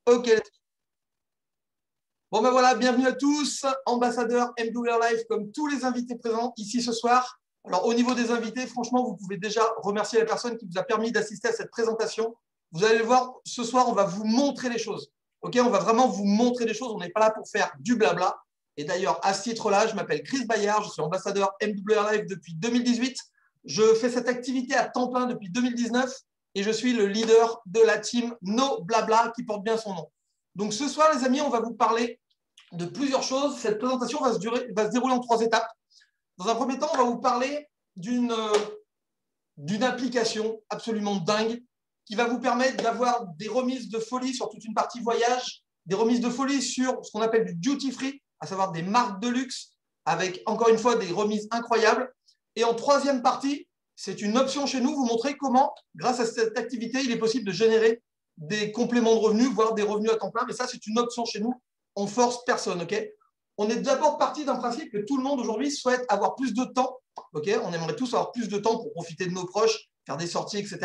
Ok. Bon ben voilà, bienvenue à tous, ambassadeur MWR Live comme tous les invités présents ici ce soir. Alors au niveau des invités, franchement, vous pouvez déjà remercier la personne qui vous a permis d'assister à cette présentation. Vous allez le voir, ce soir, on va vous montrer les choses. Ok, on va vraiment vous montrer les choses. On n'est pas là pour faire du blabla. Et d'ailleurs, à ce titre-là, je m'appelle Chris Bayard, je suis ambassadeur MWR Live depuis 2018. Je fais cette activité à temps plein depuis 2019 et je suis le leader de la team No Blabla qui porte bien son nom. Donc ce soir, les amis, on va vous parler de plusieurs choses. Cette présentation va se dérouler en 3 étapes. Dans un premier temps, on va vous parler d'une application absolument dingue qui va vous permettre d'avoir des remises de folie sur toute une partie voyage, des remises de folie sur ce qu'on appelle du duty free, à savoir des marques de luxe, avec encore une fois des remises incroyables. Et en 3e partie, c'est une option chez nous, vous montrer comment, grâce à cette activité, il est possible de générer des compléments de revenus, voire des revenus à temps plein. Mais ça, c'est une option chez nous. On force personne, ok? On est d'abord parti d'un principe que tout le monde aujourd'hui souhaite avoir plus de temps, ok? On aimerait tous avoir plus de temps pour profiter de nos proches, faire des sorties, etc.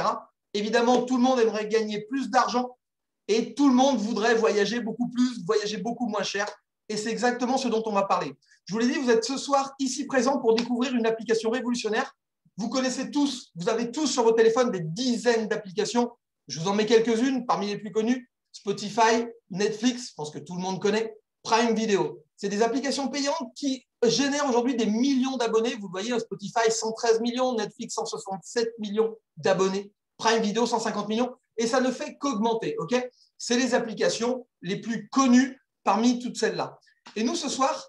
Évidemment, tout le monde aimerait gagner plus d'argent et tout le monde voudrait voyager beaucoup plus, voyager beaucoup moins cher. Et c'est exactement ce dont on va parler. Je vous l'ai dit, vous êtes ce soir ici présents pour découvrir une application révolutionnaire. Vous connaissez tous, vous avez tous sur vos téléphones des dizaines d'applications. Je vous en mets quelques-unes parmi les plus connues. Spotify, Netflix, je pense que tout le monde connaît, Prime Video. C'est des applications payantes qui génèrent aujourd'hui des millions d'abonnés. Vous voyez, Spotify, 113 millions, Netflix, 167 millions d'abonnés, Prime Video, 150 millions. Et ça ne fait qu'augmenter. Okay, c'est les applications les plus connues parmi toutes celles-là. Et nous, ce soir,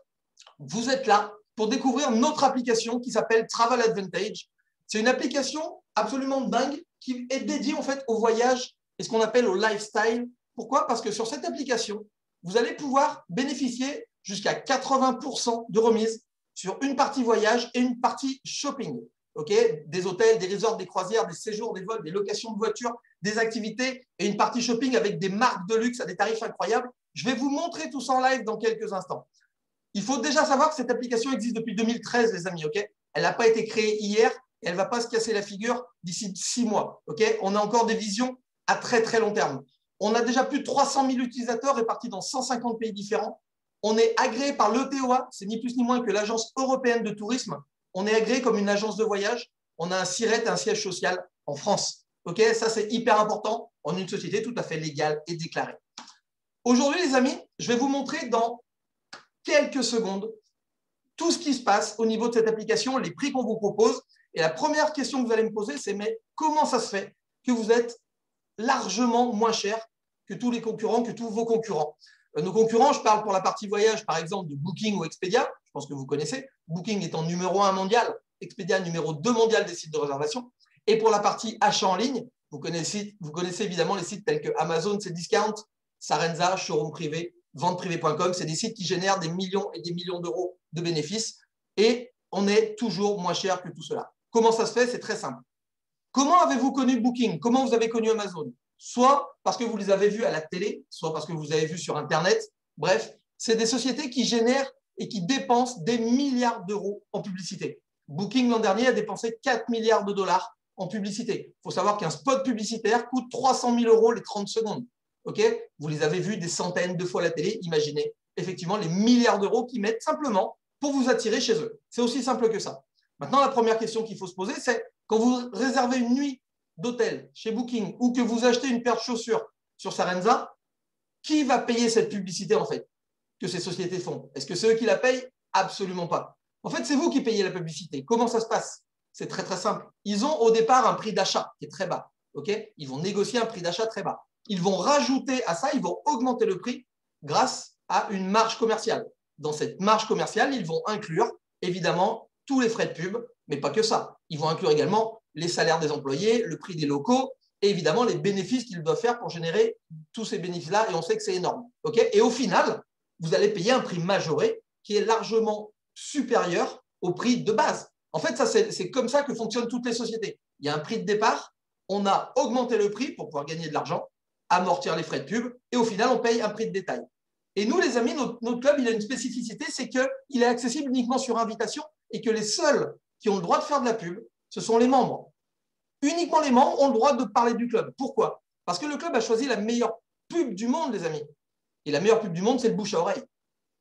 vous êtes là pour découvrir notre application qui s'appelle Travel Advantage. C'est une application absolument dingue qui est dédiée en fait au voyage et ce qu'on appelle au lifestyle. Pourquoi? Parce que sur cette application, vous allez pouvoir bénéficier jusqu'à 80% de remise sur une partie voyage et une partie shopping. Okay, des hôtels, des resorts, des croisières, des séjours, des vols, des locations de voitures, des activités et une partie shopping avec des marques de luxe à des tarifs incroyables. Je vais vous montrer tout ça en live dans quelques instants. Il faut déjà savoir que cette application existe depuis 2013, les amis. Okay, elle n'a pas été créée hier et elle ne va pas se casser la figure d'ici 6 mois. Okay, on a encore des visions à très très long terme. On a déjà plus de 300 000 utilisateurs répartis dans 150 pays différents. On est agréé par l'ETOA, c'est ni plus ni moins que l'Agence européenne de tourisme. On est agréé comme une agence de voyage. On a un SIRET, un siège social en France. Okay, ça, c'est hyper important en une société tout à fait légale et déclarée. Aujourd'hui, les amis, je vais vous montrer dans quelques secondes tout ce qui se passe au niveau de cette application, les prix qu'on vous propose. Et la première question que vous allez me poser, c'est mais comment ça se fait que vous êtes largement moins cher que tous les concurrents, que tous vos concurrents? Nos concurrents, je parle pour la partie voyage, par exemple, de Booking ou Expedia. Je pense que vous connaissez. Booking étant numéro 1 mondial, Expedia numéro 2 mondial des sites de réservation. Et pour la partie achat en ligne, vous connaissez évidemment les sites tels que Amazon, Cdiscount, Sarenza, Showroom Privé, venteprivée.com. C'est des sites qui génèrent des millions et des millions d'euros de bénéfices. Et on est toujours moins cher que tout cela. Comment ça se fait? C'est très simple. Comment avez-vous connu Booking? Comment vous avez connu Amazon? Soit parce que vous les avez vus à la télé, soit parce que vous les avez vus sur Internet. Bref, c'est des sociétés qui génèrent et qui dépensent des milliards d'euros en publicité. Booking, l'an dernier, a dépensé 4 milliards de dollars en publicité. Il faut savoir qu'un spot publicitaire coûte 300 000 euros les 30 secondes. Okay, vous les avez vus des centaines de fois à la télé. Imaginez effectivement les milliards d'euros qu'ils mettent simplement pour vous attirer chez eux. C'est aussi simple que ça. Maintenant, la première question qu'il faut se poser, c'est quand vous réservez une nuit d'hôtel chez Booking ou que vous achetez une paire de chaussures sur Sarenza, qui va payer cette publicité en fait que ces sociétés font? Est-ce que c'est eux qui la payent? Absolument pas. En fait, c'est vous qui payez la publicité. Comment ça se passe? C'est très très simple. Ils ont au départ un prix d'achat qui est très bas. Okay, ils vont négocier un prix d'achat très bas. Ils vont rajouter à ça, ils vont augmenter le prix grâce à une marge commerciale. Dans cette marge commerciale, ils vont inclure évidemment tous les frais de pub, mais pas que ça. Ils vont inclure également les salaires des employés, le prix des locaux et évidemment les bénéfices qu'ils doivent faire pour générer tous ces bénéfices-là. Et on sait que c'est énorme. Okay, et au final, vous allez payer un prix majoré qui est largement supérieur au prix de base. En fait, c'est comme ça que fonctionnent toutes les sociétés. Il y a un prix de départ, on a augmenté le prix pour pouvoir gagner de l'argent, amortir les frais de pub, et au final, on paye un prix de détail. Et nous, les amis, notre club, il a une spécificité, c'est qu'il est accessible uniquement sur invitation et que les seuls qui ont le droit de faire de la pub, ce sont les membres. Uniquement les membres ont le droit de parler du club. Pourquoi? Parce que le club a choisi la meilleure pub du monde, les amis. Et la meilleure pub du monde, c'est le bouche à oreille.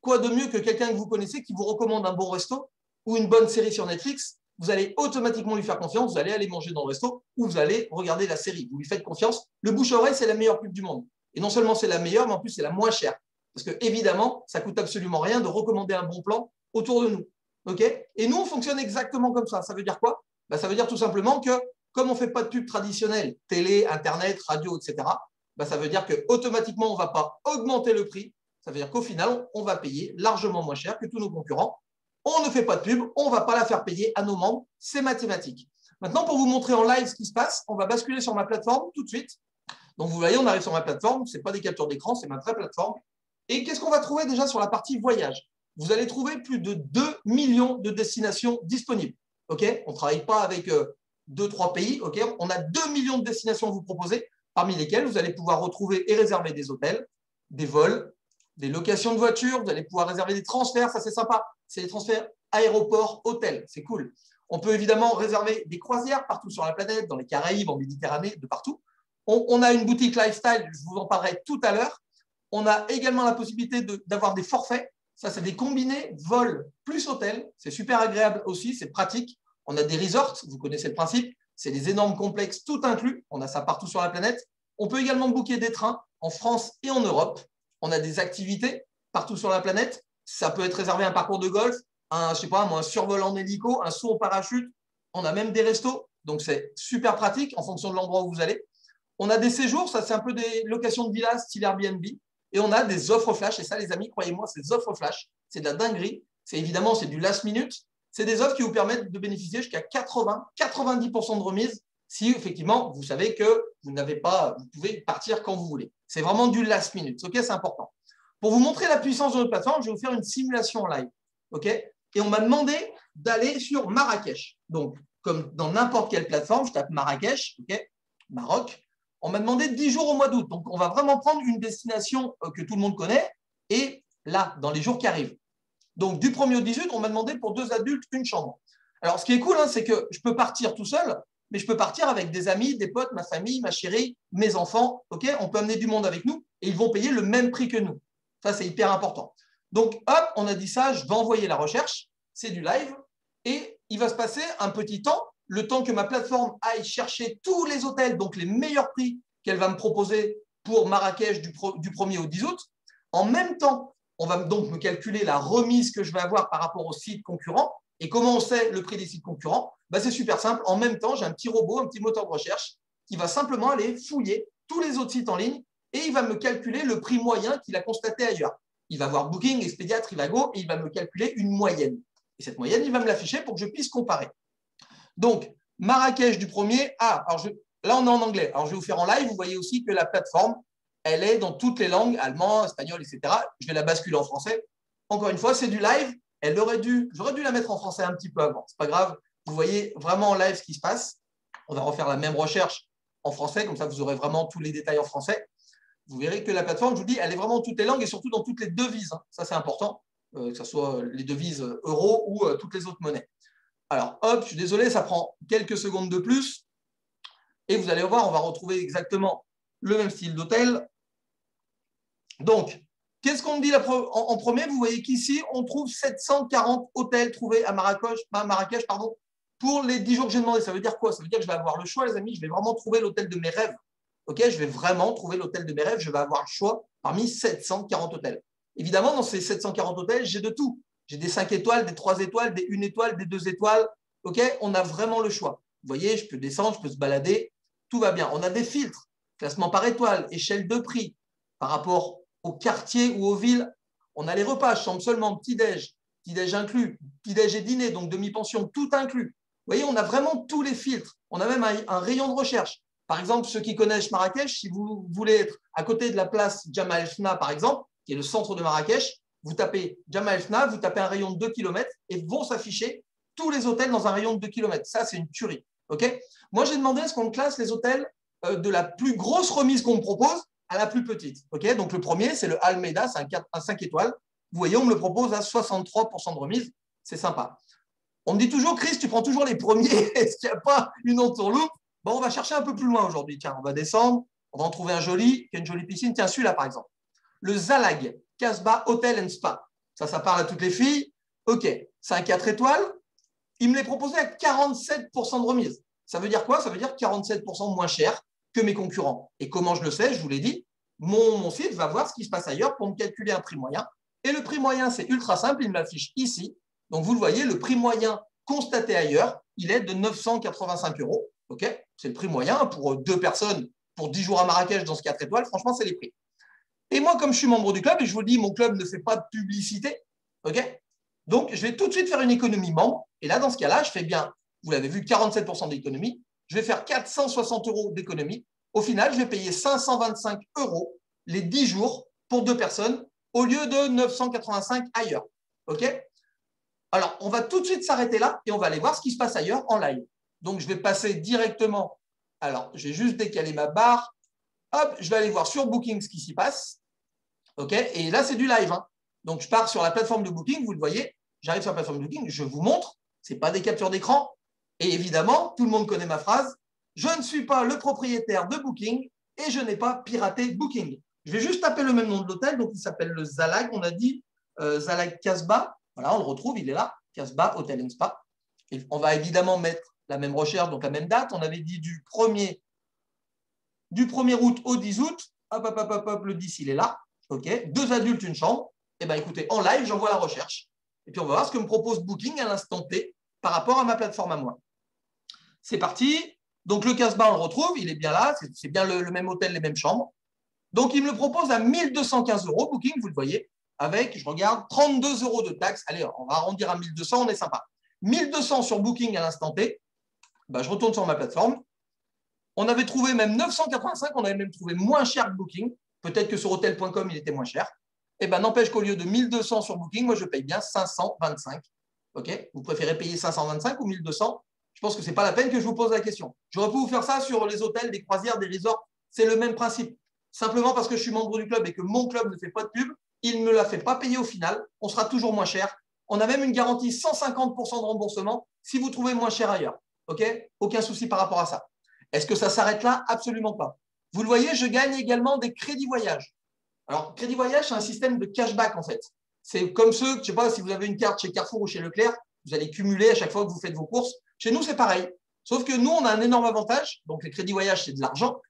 Quoi de mieux que quelqu'un que vous connaissez qui vous recommande un bon resto ou une bonne série sur Netflix? Vous allez automatiquement lui faire confiance, vous allez aller manger dans le resto ou vous allez regarder la série. Vous lui faites confiance. Le bouche à oreille, c'est la meilleure pub du monde. Et non seulement c'est la meilleure, mais en plus c'est la moins chère. Parce que évidemment, ça coûte absolument rien de recommander un bon plan autour de nous. Okay, et nous, on fonctionne exactement comme ça. Ça veut dire quoi? Ça veut dire tout simplement que comme on ne fait pas de pub traditionnelle, télé, Internet, radio, etc., ça veut dire qu'automatiquement, on ne va pas augmenter le prix. Ça veut dire qu'au final, on va payer largement moins cher que tous nos concurrents. On ne fait pas de pub, on ne va pas la faire payer à nos membres. C'est mathématique. Maintenant, pour vous montrer en live ce qui se passe, on va basculer sur ma plateforme tout de suite. Donc, vous voyez, on arrive sur ma plateforme. Ce n'est pas des captures d'écran, c'est ma vraie plateforme. Et qu'est-ce qu'on va trouver déjà sur la partie voyage? Vous allez trouver plus de 2 millions de destinations disponibles. Okay, on ne travaille pas avec 2-3 pays. Okay, on a 2 millions de destinations à vous proposer, parmi lesquelles vous allez pouvoir retrouver et réserver des hôtels, des vols, des locations de voitures. Vous allez pouvoir réserver des transferts. Ça, c'est sympa. C'est des transferts aéroport-hôtel. C'est cool. On peut évidemment réserver des croisières partout sur la planète, dans les Caraïbes, en Méditerranée, de partout. On a une boutique lifestyle. Je vous en parlerai tout à l'heure. On a également la possibilité d'avoir des forfaits. Ça, c'est des combinés vol plus hôtel. C'est super agréable aussi, c'est pratique. On a des resorts, vous connaissez le principe. C'est des énormes complexes, tout inclus. On a ça partout sur la planète. On peut également booker des trains en France et en Europe. On a des activités partout sur la planète. Ça peut être réservé un parcours de golf, je sais pas, un survol en hélico, un saut en parachute. On a même des restos. Donc, c'est super pratique en fonction de l'endroit où vous allez. On a des séjours, ça, c'est un peu des locations de villas style Airbnb. Et on a des offres flash. Et ça, les amis, croyez-moi, ces offres flash, c'est de la dinguerie. C'est évidemment, c'est du last minute. C'est des offres qui vous permettent de bénéficier jusqu'à 80-90% de remise si, effectivement, vous savez que vous pouvez partir quand vous voulez. C'est vraiment du last minute. OK, c'est important. Pour vous montrer la puissance de notre plateforme, je vais vous faire une simulation en live. OK? Et on m'a demandé d'aller sur Marrakech. Donc, comme dans n'importe quelle plateforme, je tape Marrakech, OK? Maroc. On m'a demandé 10 jours au mois d'août. Donc, on va vraiment prendre une destination que tout le monde connaît et là, dans les jours qui arrivent. Donc, du 1er au 18, on m'a demandé pour 2 adultes, une chambre. Alors, ce qui est cool, c'est que je peux partir tout seul, mais je peux partir avec des amis, des potes, ma famille, ma chérie, mes enfants. OK, on peut amener du monde avec nous et ils vont payer le même prix que nous. Ça, c'est hyper important. Donc, hop, on a dit ça, je vais envoyer la recherche. C'est du live et il va se passer un petit temps, le temps que ma plateforme aille chercher tous les hôtels, donc les meilleurs prix qu'elle va me proposer pour Marrakech du 1er au 10 août. En même temps, on va donc me calculer la remise que je vais avoir par rapport aux sites concurrents. Et comment on sait le prix des sites concurrents? C'est super simple. En même temps, j'ai un petit robot, un petit moteur de recherche qui va simplement aller fouiller tous les autres sites en ligne et il va me calculer le prix moyen qu'il a constaté ailleurs. Il va voir Booking, Expedia, Trivago et il va me calculer une moyenne. Et cette moyenne, il va me l'afficher pour que je puisse comparer. Donc, Marrakech du 1er. Là, on est en anglais. Alors, je vais vous faire en live. Vous voyez aussi que la plateforme, elle est dans toutes les langues, allemand, espagnol, etc. Je vais la basculer en français. Encore une fois, c'est du live. J'aurais dû la mettre en français un petit peu avant. Ce n'est pas grave. Vous voyez vraiment en live ce qui se passe. On va refaire la même recherche en français. Comme ça, vous aurez vraiment tous les détails en français. Vous verrez que la plateforme, je vous dis, elle est vraiment dans toutes les langues et surtout dans toutes les devises. Ça, c'est important, que ce soit les devises euros ou toutes les autres monnaies. Alors, hop, je suis désolé, ça prend quelques secondes de plus. Et vous allez voir, on va retrouver exactement le même style d'hôtel. Donc, qu'est-ce qu'on me dit en premier? Vous voyez qu'ici, on trouve 740 hôtels trouvés à Marrakech pour les 10 jours que j'ai demandé. Ça veut dire quoi? Ça veut dire que je vais avoir le choix, les amis. Je vais vraiment trouver l'hôtel de mes rêves. Okay, je vais vraiment trouver l'hôtel de mes rêves. Je vais avoir le choix parmi 740 hôtels. Évidemment, dans ces 740 hôtels, j'ai de tout. J'ai des 5 étoiles, des 3 étoiles, des 1 étoile, des 2 étoiles. Okay, on a vraiment le choix. Vous voyez, je peux descendre, je peux se balader. Tout va bien. On a des filtres, classement par étoile, échelle de prix par rapport au quartier ou aux villes. On a les repas, chambre seulement, petit-déj inclus, petit-déj et dîner, donc demi-pension, tout inclus. Vous voyez, on a vraiment tous les filtres. On a même un rayon de recherche. Par exemple, ceux qui connaissent Marrakech, si vous voulez être à côté de la place Jemaa el Fna, par exemple, qui est le centre de Marrakech, vous tapez Jemaa el Fna, vous tapez un rayon de 2 km et vont s'afficher tous les hôtels dans un rayon de 2 km. Ça, c'est une tuerie. Okay, moi, j'ai demandé à ce qu'on classe les hôtels de la plus grosse remise qu'on me propose à la plus petite. Okay, donc, le premier, c'est le Almeida, c'est un 5 étoiles. Vous voyez, on me le propose à 63% de remise. C'est sympa. On me dit toujours, Chris, tu prends toujours les premiers. Est-ce qu'il n'y a pas une entourloupe? Bon, on va chercher un peu plus loin aujourd'hui. Tiens, on va descendre. On va en trouver un joli, qui a une jolie piscine. Tiens, celui-là, par exemple. Le Zalag, Casbah Hotel and Spa. Ça parle à toutes les filles. OK, c'est un 4 étoiles. Il me l'est proposé à 47% de remise. Ça veut dire quoi? Ça veut dire 47% moins cher que mes concurrents. Et comment je le sais? Je vous l'ai dit, mon site va voir ce qui se passe ailleurs pour me calculer un prix moyen. Et le prix moyen, c'est ultra simple. Il me l'affiche ici. Donc, vous le voyez, le prix moyen constaté ailleurs, il est de 985 €. OK, c'est le prix moyen pour 2 personnes pour 10 jours à Marrakech dans ce 4 étoiles. Franchement, c'est les prix. Et moi, comme je suis membre du club, et je vous le dis, mon club ne fait pas de publicité. OK, donc, je vais tout de suite faire une économie membre. Et là, dans ce cas-là, je fais bien, vous l'avez vu, 47% d'économie. Je vais faire 460 € d'économie. Au final, je vais payer 525 € les 10 jours pour 2 personnes au lieu de 985 ailleurs. OK? Alors, on va tout de suite s'arrêter là et on va aller voir ce qui se passe ailleurs en live. Donc, je vais passer directement. Alors, je vais juste décaler ma barre. Hop, je vais aller voir sur Booking ce qui s'y passe. OK? Et là, c'est du live. Hein. Donc, je pars sur la plateforme de Booking, vous le voyez. J'arrive sur la plateforme de Booking, je vous montre. Ce n'est pas des captures d'écran. Et évidemment, tout le monde connaît ma phrase. Je ne suis pas le propriétaire de Booking et je n'ai pas piraté Booking. Je vais juste taper le même nom de l'hôtel. Donc, il s'appelle le Zalag. On a dit Zalag Casbah. Voilà, on le retrouve, il est là. Casbah Hotel and Spa. Et on va évidemment mettre la même recherche, donc la même date. On avait dit du 1er août au 10 août. Hop, hop, hop, hop, hop, le 10, il est là. OK. 2 adultes, une chambre. Eh bien, écoutez, en live, j'envoie la recherche. Et puis, on va voir ce que me propose Booking à l'instant T par rapport à ma plateforme à moi. C'est parti. Donc, le Casbah, on le retrouve. Il est bien là. C'est bien le même hôtel, les mêmes chambres. Donc, il me le propose à 1215 €. Booking, vous le voyez, avec, je regarde, 32 € de taxes. Allez, on va arrondir à 1200, on est sympa. 1200 sur Booking à l'instant T. Ben, je retourne sur ma plateforme. On avait trouvé même 985. On avait même trouvé moins cher que Booking. Peut-être que sur hotel.com, il était moins cher. Eh ben, n'empêche qu'au lieu de 1200 sur Booking, moi, je paye bien 525. OK? Vous préférez payer 525 ou 1200? Je pense que ce n'est pas la peine que je vous pose la question. J'aurais pu vous faire ça sur les hôtels, des croisières, des resorts. C'est le même principe. Simplement parce que je suis membre du club et que mon club ne fait pas de pub, il ne me la fait pas payer au final. On sera toujours moins cher. On a même une garantie 150% de remboursement si vous trouvez moins cher ailleurs. OK? Aucun souci par rapport à ça. Est-ce que ça s'arrête là? Absolument pas. Vous le voyez, je gagne également des crédits voyage. Alors, crédit voyage, c'est un système de cashback en fait. C'est comme ceux, je ne sais pas si vous avez une carte chez Carrefour ou chez Leclerc, vous allez cumuler à chaque fois que vous faites vos courses. Chez nous, c'est pareil. Sauf que nous, on a un énorme avantage. Donc, les crédits voyage, c'est de l'argent.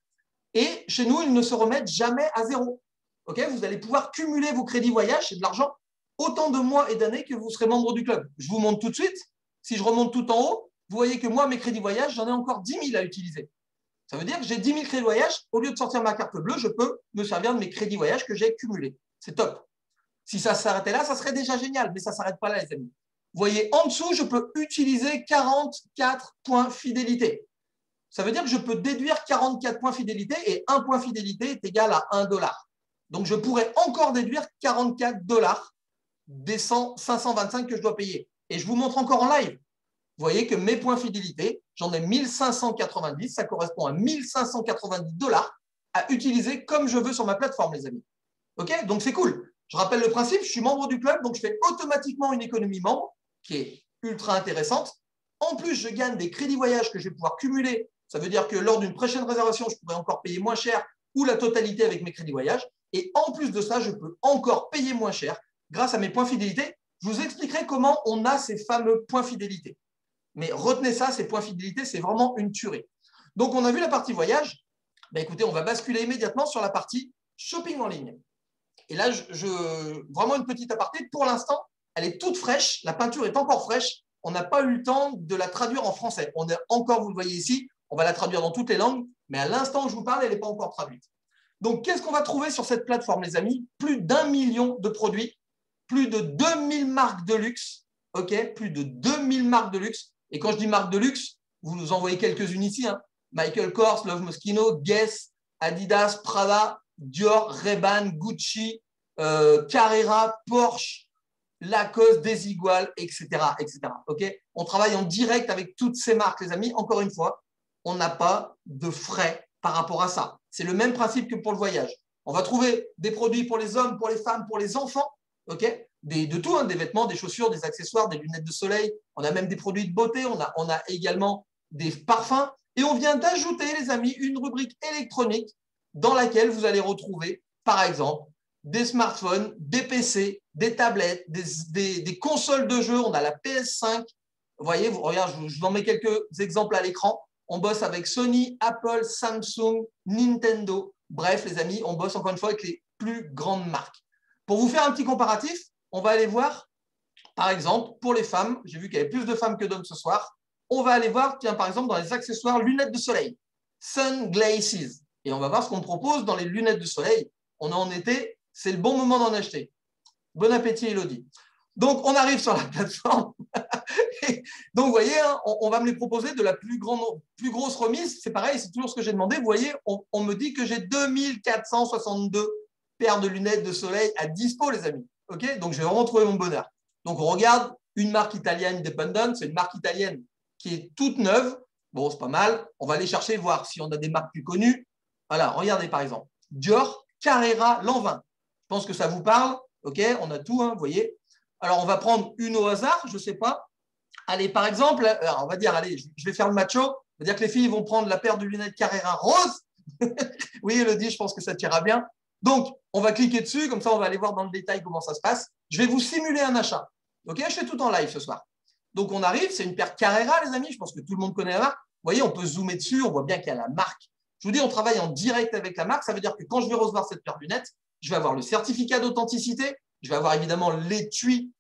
Et chez nous, ils ne se remettent jamais à zéro. Okay, vous allez pouvoir cumuler vos crédits voyage, c'est de l'argent, autant de mois et d'années que vous serez membre du club. Je vous montre tout de suite. Si je remonte tout en haut, vous voyez que moi, mes crédits voyage, j'en ai encore 10 000 à utiliser. Ça veut dire que j'ai 10 000 crédits voyage. Au lieu de sortir ma carte bleue, je peux me servir de mes crédits voyage que j'ai cumulés. C'est top. Si ça s'arrêtait là, ça serait déjà génial, mais ça ne s'arrête pas là, les amis. Vous voyez, en dessous, je peux utiliser 44 points fidélité. Ça veut dire que je peux déduire 44 points fidélité et 1 point fidélité est égal à 1 $. Donc, je pourrais encore déduire 44 $ des 525 que je dois payer. Et je vous montre encore en live. Vous voyez que mes points fidélité, j'en ai 1590, ça correspond à 1590 $ à utiliser comme je veux sur ma plateforme, les amis. OK? Donc, c'est cool. Je rappelle le principe, je suis membre du club, donc je fais automatiquement une économie membre qui est ultra intéressante. En plus, je gagne des crédits voyage que je vais pouvoir cumuler. Ça veut dire que lors d'une prochaine réservation, je pourrais encore payer moins cher ou la totalité avec mes crédits voyage. Et en plus de ça, je peux encore payer moins cher grâce à mes points fidélité. Je vous expliquerai comment on a ces fameux points fidélité. Mais retenez ça, ces points fidélité, c'est vraiment une tuerie. Donc, on a vu la partie voyage. Ben, écoutez, on va basculer immédiatement sur la partie shopping en ligne. Et là, vraiment une petite aparté. Pour l'instant, elle est toute fraîche. La peinture est encore fraîche. On n'a pas eu le temps de la traduire en français. On est encore, vous le voyez ici, on va la traduire dans toutes les langues. Mais à l'instant où je vous parle, elle n'est pas encore traduite. Donc, qu'est-ce qu'on va trouver sur cette plateforme, les amis? Plus d'1 million de produits, plus de 2000 marques de luxe. OK, plus de 2000 marques de luxe. Et quand je dis marques de luxe, vous nous en voyez quelques-unes ici. Hein. Michael Kors, Love Moschino, Guess, Adidas, Prada, Dior, Ray-Ban, Gucci, Carrera, Porsche, Lacoste, Desigual, etc. etc. Okay, on travaille en direct avec toutes ces marques, les amis. Encore une fois, on n'a pas de frais par rapport à ça. C'est le même principe que pour le voyage. On va trouver des produits pour les hommes, pour les femmes, pour les enfants, okay, de tout, hein, des vêtements, des chaussures, des accessoires, des lunettes de soleil. On a même des produits de beauté. On a également des parfums. Et on vient d'ajouter, les amis, une rubrique électronique dans laquelle vous allez retrouver, par exemple, des smartphones, des PC, des tablettes, des consoles de jeux. On a la PS5. Vous voyez, regarde, je vous en mets quelques exemples à l'écran. On bosse avec Sony, Apple, Samsung, Nintendo. Bref, les amis, on bosse encore une fois avec les plus grandes marques. Pour vous faire un petit comparatif, on va aller voir, par exemple, pour les femmes, j'ai vu qu'il y avait plus de femmes que d'hommes ce soir, on va aller voir, tiens, par exemple, dans les accessoires lunettes de soleil, sunglasses. Et on va voir ce qu'on propose dans les lunettes de soleil. On est en été, c'est le bon moment d'en acheter. Bon appétit, Elodie. Donc, on arrive sur la plateforme. Donc, vous voyez, hein, on va me les proposer de la plus grosse remise. C'est pareil, c'est toujours ce que j'ai demandé. Vous voyez, on me dit que j'ai 2462 paires de lunettes de soleil à dispo, les amis. Okay, donc, je vais vraiment trouver mon bonheur. Donc, on regarde une marque italienne indépendante. C'est une marque italienne qui est toute neuve. Bon, c'est pas mal. On va aller chercher, voir si on a des marques plus connues. Voilà, regardez par exemple. Dior Carrera Lanvin. Je pense que ça vous parle. OK, on a tout, hein, vous voyez. Alors, on va prendre une au hasard, je ne sais pas. Allez, par exemple, on va dire, allez, je vais faire le macho. On va dire que les filles vont prendre la paire de lunettes Carrera rose. Oui, Elodie, je pense que ça t'ira bien. Donc, on va cliquer dessus, comme ça, on va aller voir dans le détail comment ça se passe. Je vais vous simuler un achat. OK, je fais tout en live ce soir. Donc, on arrive, c'est une paire Carrera, les amis. Je pense que tout le monde connaît la marque. Vous voyez, on peut zoomer dessus, on voit bien qu'il y a la marque. Je vous dis, on travaille en direct avec la marque. Ça veut dire que quand je vais recevoir cette paire de lunettes, je vais avoir le certificat d'authenticité. Je vais avoir évidemment l'étui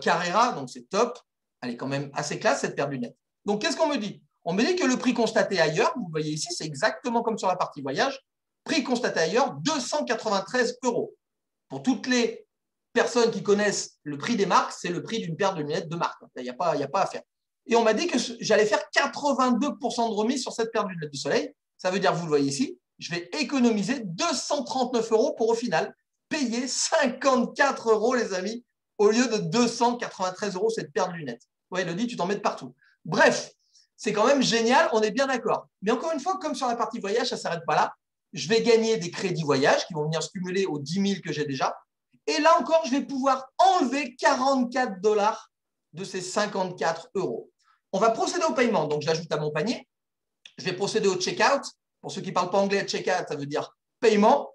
Carrera, donc c'est top. Elle est quand même assez classe, cette paire de lunettes. Donc, qu'est-ce qu'on me dit? On me dit que le prix constaté ailleurs, vous voyez ici, c'est exactement comme sur la partie voyage. Prix constaté ailleurs, 293 €. Pour toutes les personnes qui connaissent le prix des marques, c'est le prix d'une paire de lunettes de marque. Il n'y a pas à faire. Et on m'a dit que j'allais faire 82% de remise sur cette paire de lunettes de soleil. Ça veut dire, vous le voyez ici, je vais économiser 239 € pour au final payer 54 €, les amis, au lieu de 293 € cette paire de lunettes. Ouais, Elodie, tu t'en mets de partout. Bref, c'est quand même génial, on est bien d'accord. Mais encore une fois, comme sur la partie voyage, ça ne s'arrête pas là. Je vais gagner des crédits voyage qui vont venir se cumuler aux 10 000 que j'ai déjà. Et là encore, je vais pouvoir enlever 44 $ de ces 54 €. On va procéder au paiement. Donc, j'ajoute à mon panier. Je vais procéder au checkout. Pour ceux qui ne parlent pas anglais, checkout, ça veut dire paiement.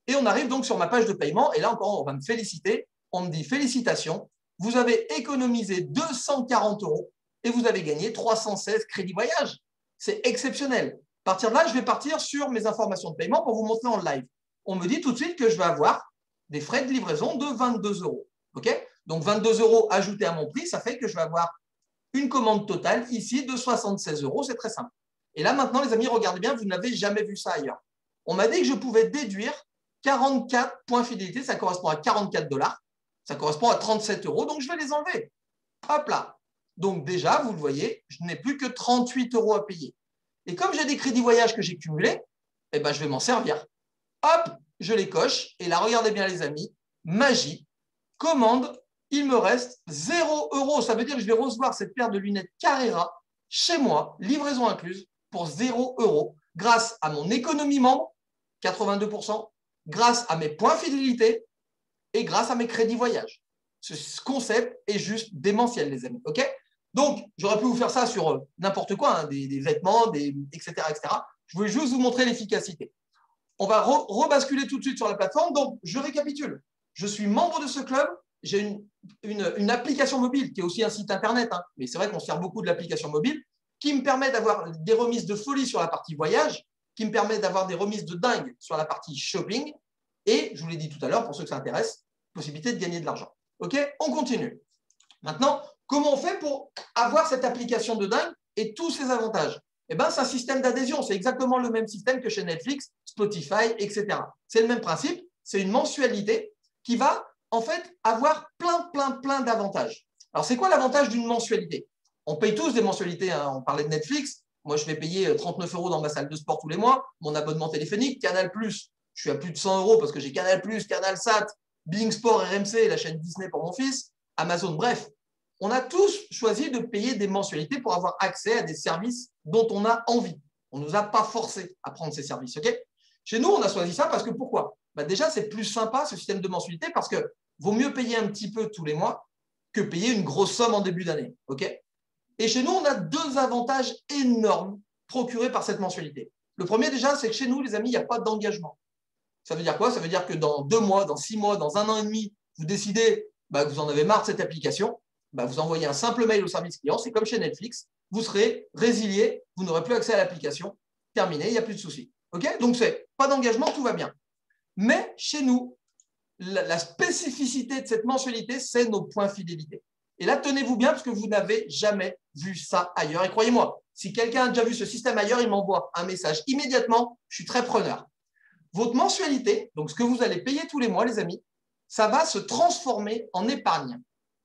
Et on arrive donc sur ma page de paiement. Et là encore, on va me féliciter. On me dit félicitations. Vous avez économisé 240 € et vous avez gagné 316 crédits voyage. C'est exceptionnel. À partir de là, je vais partir sur mes informations de paiement pour vous montrer en live. On me dit tout de suite que je vais avoir des frais de livraison de 22 €. Okay, donc, 22 € ajoutés à mon prix, ça fait que je vais avoir une commande totale ici de 76 €. C'est très simple. Et là, maintenant, les amis, regardez bien, vous n'avez jamais vu ça ailleurs. On m'a dit que je pouvais déduire 44 points fidélité. Ça correspond à 44 $. Ça correspond à 37 €. Donc, je vais les enlever. Hop là. Donc, déjà, vous le voyez, je n'ai plus que 38 € à payer. Et comme j'ai des crédits voyage que j'ai cumulés, eh ben, je vais m'en servir. Hop, je les coche. Et là, regardez bien, les amis, magie, commande, il me reste 0 €. Ça veut dire que je vais recevoir cette paire de lunettes Carrera chez moi, livraison incluse, pour 0 € grâce à mon économie membre, 82%, grâce à mes points fidélité et grâce à mes crédits voyage. Ce concept est juste démentiel, les amis. Okay, donc, j'aurais pu vous faire ça sur n'importe quoi, hein, des vêtements, etc., etc. Je voulais juste vous montrer l'efficacité. On va rebasculer tout de suite sur la plateforme. Donc, je récapitule. Je suis membre de ce club. J'ai une application mobile qui est aussi un site internet, hein, mais c'est vrai qu'on se sert beaucoup de l'application mobile, qui me permet d'avoir des remises de folie sur la partie voyage, qui me permet d'avoir des remises de dingue sur la partie shopping. Et, je vous l'ai dit tout à l'heure, pour ceux que ça intéresse, possibilité de gagner de l'argent. OK, on continue. Maintenant, comment on fait pour avoir cette application de dingue et tous ces avantages? Eh bien, c'est un système d'adhésion. C'est exactement le même système que chez Netflix, Spotify, etc. C'est le même principe. C'est une mensualité qui va, en fait, avoir plein d'avantages. Alors, c'est quoi l'avantage d'une mensualité? On paye tous des mensualités, hein. On parlait de Netflix. Moi, je vais payer 39 € dans ma salle de sport tous les mois. Mon abonnement téléphonique, Canal+, je suis à plus de 100 € parce que j'ai Canal+, Canalsat, Being Sport, RMC, la chaîne Disney pour mon fils, Amazon, bref. On a tous choisi de payer des mensualités pour avoir accès à des services dont on a envie. On ne nous a pas forcé à prendre ces services. Okay, chez nous, on a choisi ça parce que pourquoi? Déjà, c'est plus sympa ce système de mensualité parce que vaut mieux payer un petit peu tous les mois que payer une grosse somme en début d'année. Okay, et chez nous, on a deux avantages énormes procurés par cette mensualité. Le premier, déjà, c'est que chez nous, les amis, il n'y a pas d'engagement. Ça veut dire quoi? Ça veut dire que dans 2 mois, dans 6 mois, dans 1 an et demi, vous décidez que vous en avez marre de cette application, vous envoyez un simple mail au service client, c'est comme chez Netflix, vous serez résilié, vous n'aurez plus accès à l'application, terminé, il n'y a plus de souci. Okay, donc, c'est pas d'engagement, tout va bien. Mais chez nous, la spécificité de cette mensualité, c'est nos points fidélité. Et là, tenez-vous bien parce que vous n'avez jamais vu ça ailleurs. Et croyez-moi, si quelqu'un a déjà vu ce système ailleurs, il m'envoie un message immédiatement. Je suis très preneur. Votre mensualité, donc ce que vous allez payer tous les mois, les amis, ça va se transformer en épargne.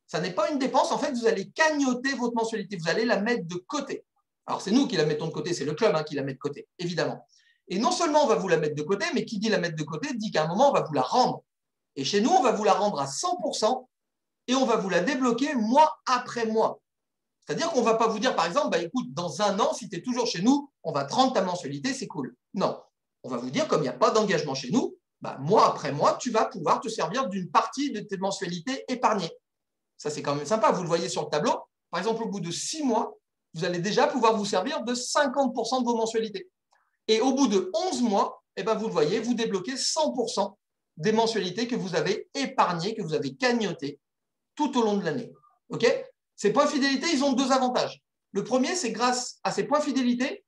Ça n'est pas une dépense. En fait, vous allez cagnotter votre mensualité. Vous allez la mettre de côté. Alors, c'est nous qui la mettons de côté. C'est le club qui la met de côté, évidemment. Et non seulement on va vous la mettre de côté, mais qui dit la mettre de côté dit qu'à un moment, on va vous la rendre. Et chez nous, on va vous la rendre à 100% et on va vous la débloquer mois après mois. C'est-à-dire qu'on ne va pas vous dire, par exemple, écoute, dans 1 an, si tu es toujours chez nous, on va te rendre ta mensualité, c'est cool. Non, on va vous dire, comme il n'y a pas d'engagement chez nous, mois après mois, tu vas pouvoir te servir d'une partie de tes mensualités épargnées. Ça, c'est quand même sympa. Vous le voyez sur le tableau. Par exemple, au bout de 6 mois, vous allez déjà pouvoir vous servir de 50% de vos mensualités. Et au bout de 11 mois, vous le voyez, vous débloquez 100% des mensualités que vous avez épargnées, que vous avez cagnotées tout au long de l'année. Okay, ces points fidélité, ils ont 2 avantages. Le premier, c'est grâce à ces points fidélité,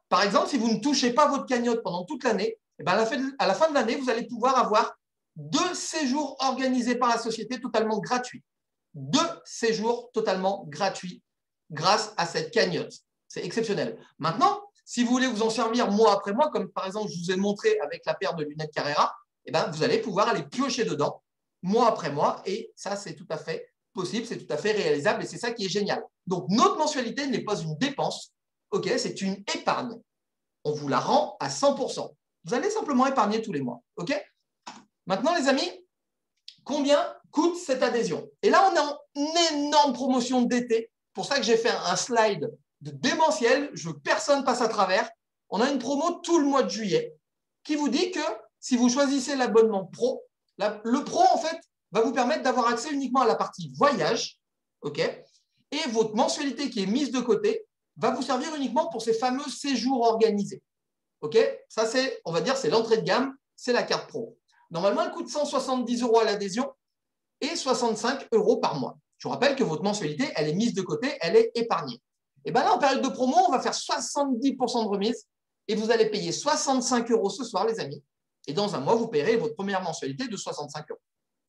par exemple, si vous ne touchez pas votre cagnotte pendant toute l'année, à la fin de l'année, vous allez pouvoir avoir 2 séjours organisés par la société totalement gratuits. 2 séjours totalement gratuits grâce à cette cagnotte. C'est exceptionnel. Maintenant, si vous voulez vous en servir mois après mois, comme par exemple je vous ai montré avec la paire de lunettes Carrera, vous allez pouvoir aller piocher dedans mois après mois et ça, c'est tout à fait possible, c'est tout à fait réalisable et c'est ça qui est génial. Donc, notre mensualité n'est pas une dépense, okay, c'est une épargne. On vous la rend à 100%. Vous allez simplement épargner tous les mois. Okay. Maintenant, les amis, combien coûte cette adhésion? Et là, on est en énorme promotion d'été. Pour ça que j'ai fait un slide de démentiel. Je veux que personne passe à travers. On a une promo tout le mois de juillet qui vous dit que si vous choisissez l'abonnement pro, le pro, en fait, va vous permettre d'avoir accès uniquement à la partie voyage. Okay, et votre mensualité qui est mise de côté va vous servir uniquement pour ces fameux séjours organisés. Okay, ça, c'est, on va dire, c'est l'entrée de gamme, c'est la carte pro. Normalement, elle coûte 170 € à l'adhésion et 65 € par mois. Je vous rappelle que votre mensualité, elle est mise de côté, elle est épargnée. Et bien là, en période de promo, on va faire 70% de remise et vous allez payer 65 € ce soir, les amis. Et dans 1 mois, vous paierez votre première mensualité de 65 €.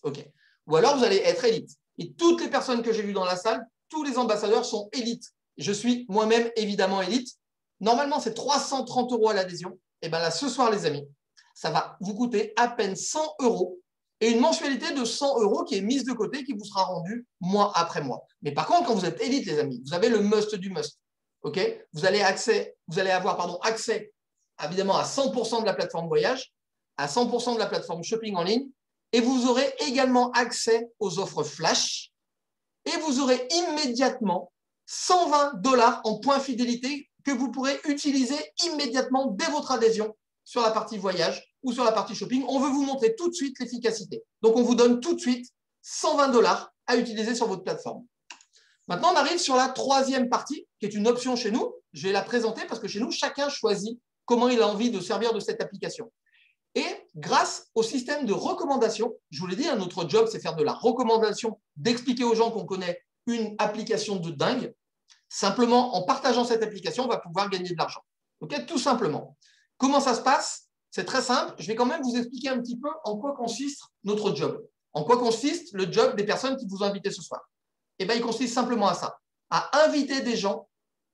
Okay. Ou alors, vous allez être élite. Et toutes les personnes que j'ai vues dans la salle, tous les ambassadeurs sont élites. Je suis moi-même évidemment élite. Normalement, c'est 330 € à l'adhésion. Et bien là, ce soir, les amis, ça va vous coûter à peine 100 € et une mensualité de 100 € qui est mise de côté, qui vous sera rendue mois après mois. Mais par contre, quand vous êtes élite, les amis, vous avez le must du must. Okay, vous allez avoir accès évidemment à 100% de la plateforme voyage, à 100% de la plateforme shopping en ligne, et vous aurez également accès aux offres flash, et vous aurez immédiatement 120 $ en points fidélité que vous pourrez utiliser immédiatement dès votre adhésion sur la partie voyage ou sur la partie shopping. On veut vous montrer tout de suite l'efficacité. Donc, on vous donne tout de suite 120 $ à utiliser sur votre plateforme. Maintenant, on arrive sur la 3e partie, qui est une option chez nous. Je vais la présenter parce que chez nous, chacun choisit comment il a envie de servir de cette application. Et grâce au système de recommandation, je vous l'ai dit, notre job, c'est faire de la recommandation, d'expliquer aux gens qu'on connaît une application de dingue. Simplement, en partageant cette application, on va pouvoir gagner de l'argent. Okay, tout simplement. Comment ça se passe? C'est très simple. Je vais quand même vous expliquer un petit peu en quoi consiste notre job. En quoi consiste le job des personnes qui vous ont invité ce soir? Eh bien, il consiste simplement à ça, à inviter des gens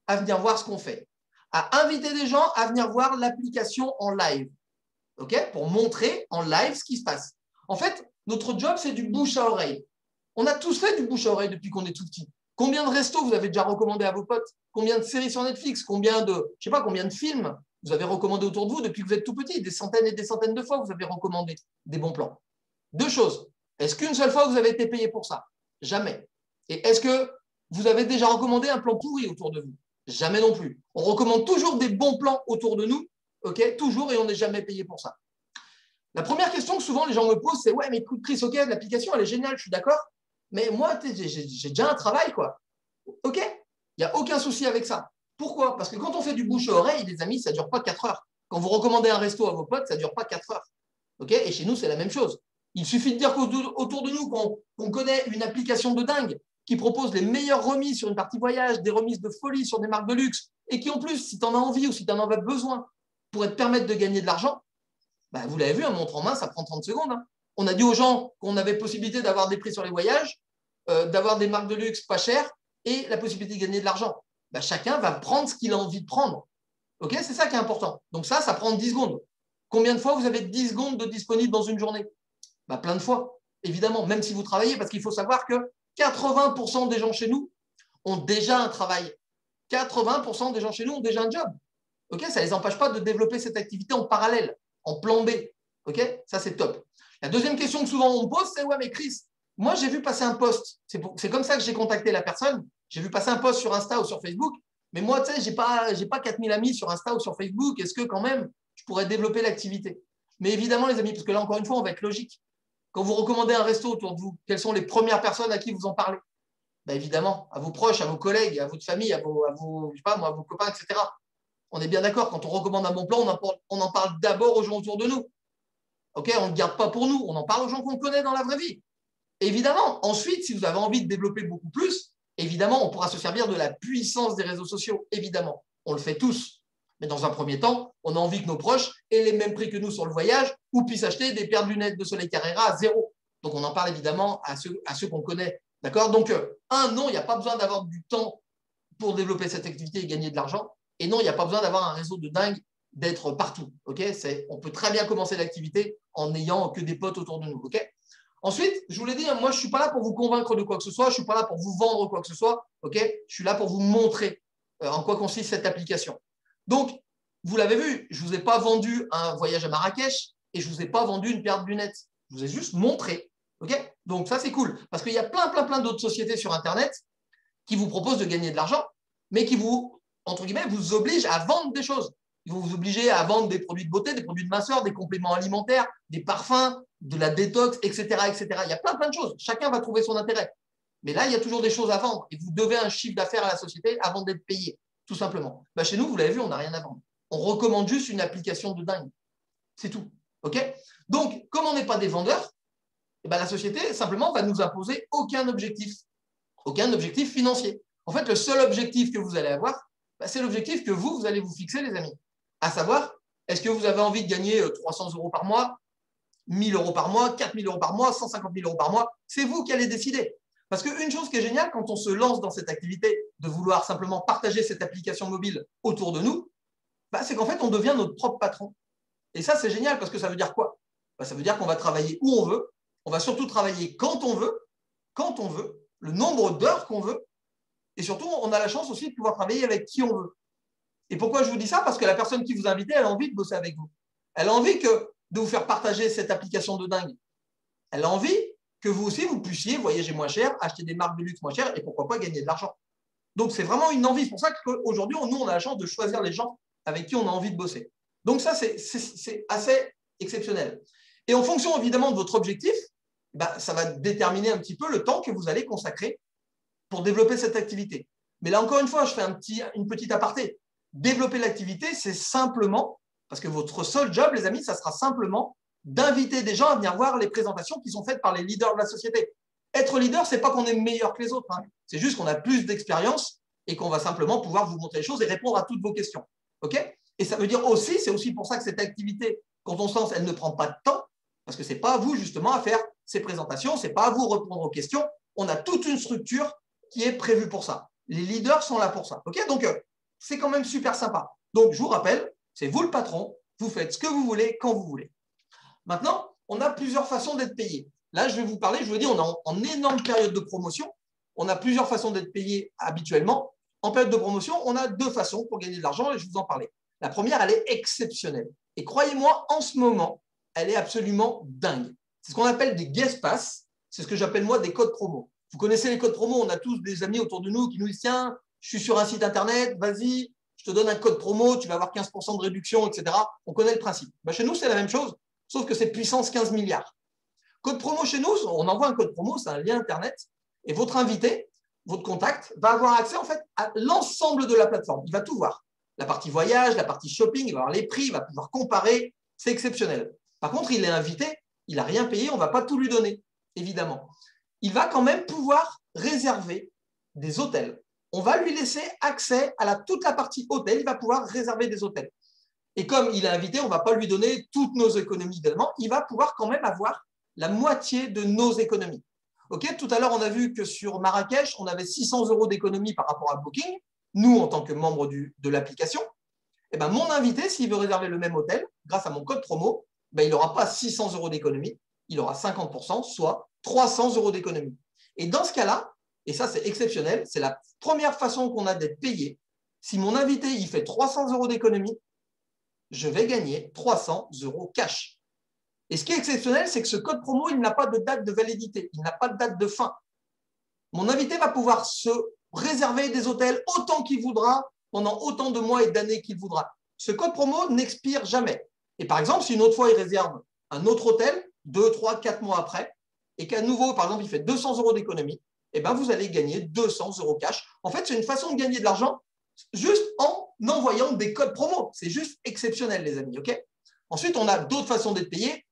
à venir voir ce qu'on fait, à inviter des gens à venir voir l'application en live, okay, pour montrer en live ce qui se passe. En fait, notre job, c'est du bouche à oreille. On a tous fait du bouche à oreille depuis qu'on est tout petit. Combien de restos vous avez déjà recommandé à vos potes? Combien de séries sur Netflix? Combien de films vous avez recommandé autour de vous depuis que vous êtes tout petit? Des centaines et des centaines de fois, vous avez recommandé des bons plans. 2 choses. Est-ce qu'une seule fois, vous avez été payé pour ça? Jamais. Et est-ce que vous avez déjà recommandé un plan pourri autour de vous? Jamais non plus. On recommande toujours des bons plans autour de nous, okay, toujours, et on n'est jamais payé pour ça. La première question que souvent les gens me posent, c'est « Ouais, mais écoute, Chris, ok, l'application, elle est géniale, je suis d'accord, mais moi, j'ai déjà un travail, quoi. » Ok, il n'y a aucun souci avec ça. Pourquoi? Parce que quand on fait du bouche à oreille, les amis, ça ne dure pas 4 heures. Quand vous recommandez un resto à vos potes, ça ne dure pas 4 heures. Okay, et chez nous, c'est la même chose. Il suffit de dire qu'autour de nous, qu'on connaît une application de dingue qui propose les meilleures remises sur une partie voyage, des remises de folie sur des marques de luxe, et qui en plus, si tu en as envie ou si tu en as besoin, pourrait te permettre de gagner de l'argent, bah, vous l'avez vu, un montre en main, ça prend 30 secondes. Hein. On a dit aux gens qu'on avait possibilité d'avoir des prix sur les voyages, d'avoir des marques de luxe pas chères et la possibilité de gagner de l'argent. Bah, chacun va prendre ce qu'il a envie de prendre. Okay, c'est ça qui est important. Donc ça prend 10 secondes. Combien de fois vous avez 10 secondes de disponible dans une journée? Bah, plein de fois, évidemment, même si vous travaillez, parce qu'il faut savoir que 80% des gens chez nous ont déjà un travail. 80% des gens chez nous ont déjà un job. Okay, ça ne les empêche pas de développer cette activité en parallèle, en plan B. Okay, ça, c'est top. La deuxième question que souvent on me pose, c'est « Ouais, mais Chris, moi, j'ai vu passer un post. C'est comme ça que j'ai contacté la personne. J'ai vu passer un post sur Insta ou sur Facebook. Mais moi, tu sais, je n'ai pas 4000 amis sur Insta ou sur Facebook. Est-ce que quand même, je pourrais développer l'activité ?» Mais évidemment, les amis, parce que là, encore une fois, on va être logique. Quand vous recommandez un resto autour de vous, quelles sont les premières personnes à qui vous en parlez? Ben, évidemment, à vos proches, à vos collègues, à votre famille, à vos, je sais pas, moi, à vos copains, etc. On est bien d'accord, quand on recommande un bon plan, on en parle d'abord aux gens autour de nous. Okay, on ne le garde pas pour nous, on en parle aux gens qu'on connaît dans la vraie vie. Évidemment, ensuite, si vous avez envie de développer beaucoup plus, évidemment, on pourra se servir de la puissance des réseaux sociaux. Évidemment, on le fait tous. Mais dans un premier temps, on a envie que nos proches aient les mêmes prix que nous sur le voyage ou puissent acheter des paires de lunettes de soleil Carrera à 0. Donc, on en parle évidemment à ceux qu'on connaît. D'accord? Donc, non, il n'y a pas besoin d'avoir du temps pour développer cette activité et gagner de l'argent. Et non, il n'y a pas besoin d'avoir un réseau de dingue, d'être partout. Okay, on peut très bien commencer l'activité en n'ayant que des potes autour de nous. Okay. Ensuite, je vous l'ai dit, moi, je ne suis pas là pour vous convaincre de quoi que ce soit. Je ne suis pas là pour vous vendre quoi que ce soit. Okay, je suis là pour vous montrer en quoi consiste cette application. Donc, vous l'avez vu, je ne vous ai pas vendu un voyage à Marrakech et je ne vous ai pas vendu une paire de lunettes. Je vous ai juste montré. Okay, donc, ça, c'est cool. Parce qu'il y a plein d'autres sociétés sur Internet qui vous proposent de gagner de l'argent, mais qui vous, entre guillemets, vous obligent à vendre des choses. Ils vont vous obliger à vendre des produits de beauté, des produits de minceur, des compléments alimentaires, des parfums, de la détox, etc., etc. Il y a plein de choses. Chacun va trouver son intérêt. Mais là, il y a toujours des choses à vendre. Et vous devez un chiffre d'affaires à la société avant d'être payé, tout simplement. Bah, chez nous, vous l'avez vu, on n'a rien à vendre. On recommande juste une application de dingue. C'est tout. Okay, donc, comme on n'est pas des vendeurs, eh ben, la société, simplement, va nous imposer aucun objectif financier. En fait, le seul objectif que vous allez avoir, c'est l'objectif que vous allez vous fixer, les amis. À savoir, est-ce que vous avez envie de gagner 300 € par mois, 1000 € par mois, 4000 € par mois, 150 000 € par mois? C'est vous qui allez décider. Parce qu'une chose qui est géniale quand on se lance dans cette activité de vouloir simplement partager cette application mobile autour de nous, c'est qu'en fait, on devient notre propre patron. Et ça, c'est génial parce que ça veut dire quoi? Ça veut dire qu'on va travailler où on veut, on va surtout travailler quand on veut, le nombre d'heures qu'on veut, et surtout, on a la chance aussi de pouvoir travailler avec qui on veut. Et pourquoi je vous dis ça? Parce que la personne qui vous a invité, elle a envie de bosser avec vous. Elle a envie de vous faire partager cette application de dingue. Elle a envie que vous aussi, vous puissiez voyager moins cher, acheter des marques de luxe moins chères et pourquoi pas gagner de l'argent. Donc, c'est vraiment une envie. C'est pour ça qu'aujourd'hui, nous, on a la chance de choisir les gens avec qui on a envie de bosser. Donc, ça, c'est assez exceptionnel. Et en fonction, évidemment, de votre objectif, ça va déterminer un petit peu le temps que vous allez consacrer pour développer cette activité. Mais là, encore une fois, je fais une petite aparté. Développer l'activité, c'est simplement, parce que votre seul job, les amis, ça sera simplement d'inviter des gens à venir voir les présentations qui sont faites par les leaders de la société. Être leader, ce n'est pas qu'on est meilleur que les autres. Hein. C'est juste qu'on a plus d'expérience et qu'on va simplement pouvoir vous montrer les choses et répondre à toutes vos questions. Okay, et ça veut dire aussi, c'est aussi pour ça que cette activité, quand on se lance, elle ne prend pas de temps, parce que ce n'est pas à vous justement à faire ces présentations, ce n'est pas à vous répondre aux questions. On a toute une structure qui est prévue pour ça. Les leaders sont là pour ça. Okay, donc, c'est quand même super sympa. Donc, je vous rappelle, c'est vous le patron, vous faites ce que vous voulez, quand vous voulez. Maintenant, on a plusieurs façons d'être payé. Là, je vais vous parler, je vous dis, on est en énorme période de promotion. On a plusieurs façons d'être payé habituellement. En période de promotion, on a deux façons pour gagner de l'argent et je vais vous en parler. La première, elle est exceptionnelle. Et croyez-moi, en ce moment, elle est absolument dingue. C'est ce qu'on appelle des guest pass. C'est ce que j'appelle moi des codes promo. Vous connaissez les codes promo, on a tous des amis autour de nous qui nous disent « Tiens, je suis sur un site internet, vas-y, je te donne un code promo, tu vas avoir 15% de réduction, etc. » On connaît le principe. Chez nous, c'est la même chose, sauf que c'est puissance 15 milliards. Code promo chez nous, on envoie un code promo, c'est un lien internet, et votre invité, votre contact, va avoir accès en fait à l'ensemble de la plateforme. Il va tout voir. la partie voyage, la partie shopping, il va avoir les prix, il va pouvoir comparer. C'est exceptionnel. Par contre, il est invité, il n'a rien payé, on ne va pas tout lui donner, évidemment. Il va quand même pouvoir réserver des hôtels. On va lui laisser accès à toute la partie hôtel, il va pouvoir réserver des hôtels. Et comme il est invité, on ne va pas lui donner toutes nos économies également, il va pouvoir quand même avoir la moitié de nos économies. Okay, tout à l'heure, on a vu que sur Marrakech, on avait 600 € d'économie par rapport à Booking, nous, en tant que membre de l'application. Eh ben, mon invité, s'il veut réserver le même hôtel, grâce à mon code promo, ben, il n'aura pas 600 € d'économie, il aura 50%, soit 300 € d'économie. Et dans ce cas-là, et ça c'est exceptionnel, c'est la première façon qu'on a d'être payé. Si mon invité il fait 300 € d'économie, je vais gagner 300 € cash. Et ce qui est exceptionnel, c'est que ce code promo, il n'a pas de date de validité, il n'a pas de date de fin. Mon invité va pouvoir se réserver des hôtels autant qu'il voudra, pendant autant de mois et d'années qu'il voudra. Ce code promo n'expire jamais. Et par exemple, si une autre fois, il réserve un autre hôtel, 2, 3, 4 mois après, et qu'à nouveau, par exemple, il fait 200 € d'économie, eh ben, vous allez gagner 200 € cash. En fait, c'est une façon de gagner de l'argent juste en envoyant des codes promo. C'est juste exceptionnel, les amis. Okay. Ensuite, on a d'autres façons d'être payé.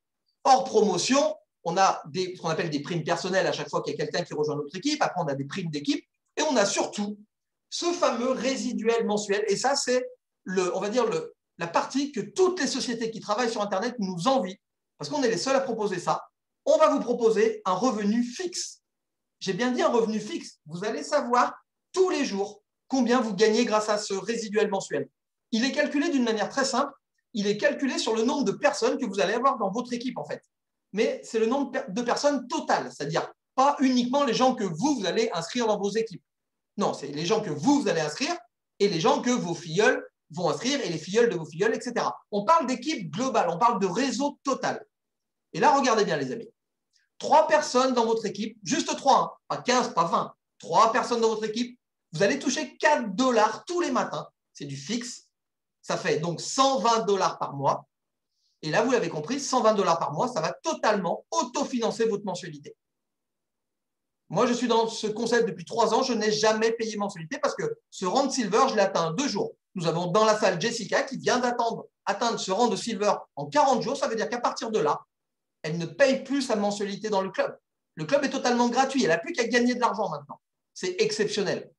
Hors promotion, on a ce qu'on appelle des primes personnelles à chaque fois qu'il y a quelqu'un qui rejoint notre équipe. Après, on a des primes d'équipe. Et on a surtout ce fameux résiduel mensuel. Et ça, c'est, on va dire, la partie que toutes les sociétés qui travaillent sur Internet nous envient, parce qu'on est les seuls à proposer ça. On va vous proposer un revenu fixe. J'ai bien dit un revenu fixe. Vous allez savoir tous les jours combien vous gagnez grâce à ce résiduel mensuel. Il est calculé d'une manière très simple. Il est calculé sur le nombre de personnes que vous allez avoir dans votre équipe, en fait. Mais c'est le nombre de personnes totales, c'est-à-dire pas uniquement les gens que vous allez inscrire dans vos équipes. Non, c'est les gens que vous allez inscrire et les gens que vos filleuls vont inscrire et les filleuls de vos filleuls, etc. On parle d'équipe globale, on parle de réseau total. Et là, regardez bien, les amis. 3 personnes dans votre équipe, juste 3, hein, pas 15, pas 20, 3 personnes dans votre équipe, vous allez toucher 4 $ tous les matins. C'est du fixe. Ça fait donc 120 $ par mois. Et là, vous l'avez compris, 120 $ par mois, ça va totalement autofinancer votre mensualité. Moi, je suis dans ce concept depuis 3 ans. Je n'ai jamais payé mensualité parce que ce rang de silver, je l'ai atteint en 2 jours. Nous avons dans la salle Jessica qui vient atteindre ce rang de silver en 40 jours. Ça veut dire qu'à partir de là, elle ne paye plus sa mensualité dans le club. Le club est totalement gratuit. Elle n'a plus qu'à gagner de l'argent maintenant. C'est exceptionnel.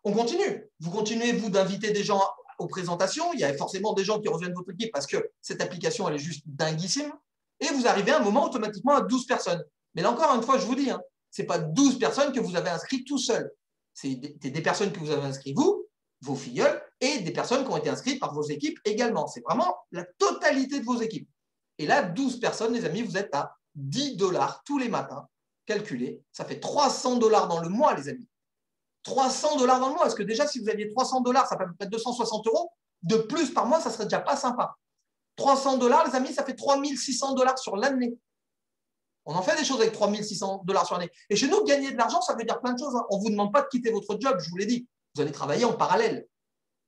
On continue. Vous continuez, vous, d'inviter des gens aux présentations. Il y a forcément des gens qui rejoignent votre équipe parce que cette application, elle est juste dinguissime. Et vous arrivez à un moment automatiquement à 12 personnes. Mais là encore, une fois, je vous dis, hein, ce n'est pas 12 personnes que vous avez inscrites tout seul. C'est des personnes que vous avez inscrites, vous, vos filleuls, et des personnes qui ont été inscrites par vos équipes également. C'est vraiment la totalité de vos équipes. Et là, 12 personnes, les amis, vous êtes à 10 $ tous les matins. Calculez, ça fait 300 $ dans le mois, les amis. 300 $ dans le mois. Est-ce que déjà, si vous aviez 300 $, ça fait à peu près 260 € de plus par mois, ça serait déjà pas sympa. 300 $, les amis, ça fait 3600 $ sur l'année. On en fait des choses avec 3600 $ sur l'année. Et chez nous, gagner de l'argent, ça veut dire plein de choses. Hein. On ne vous demande pas de quitter votre job, je vous l'ai dit. Vous allez travailler en parallèle.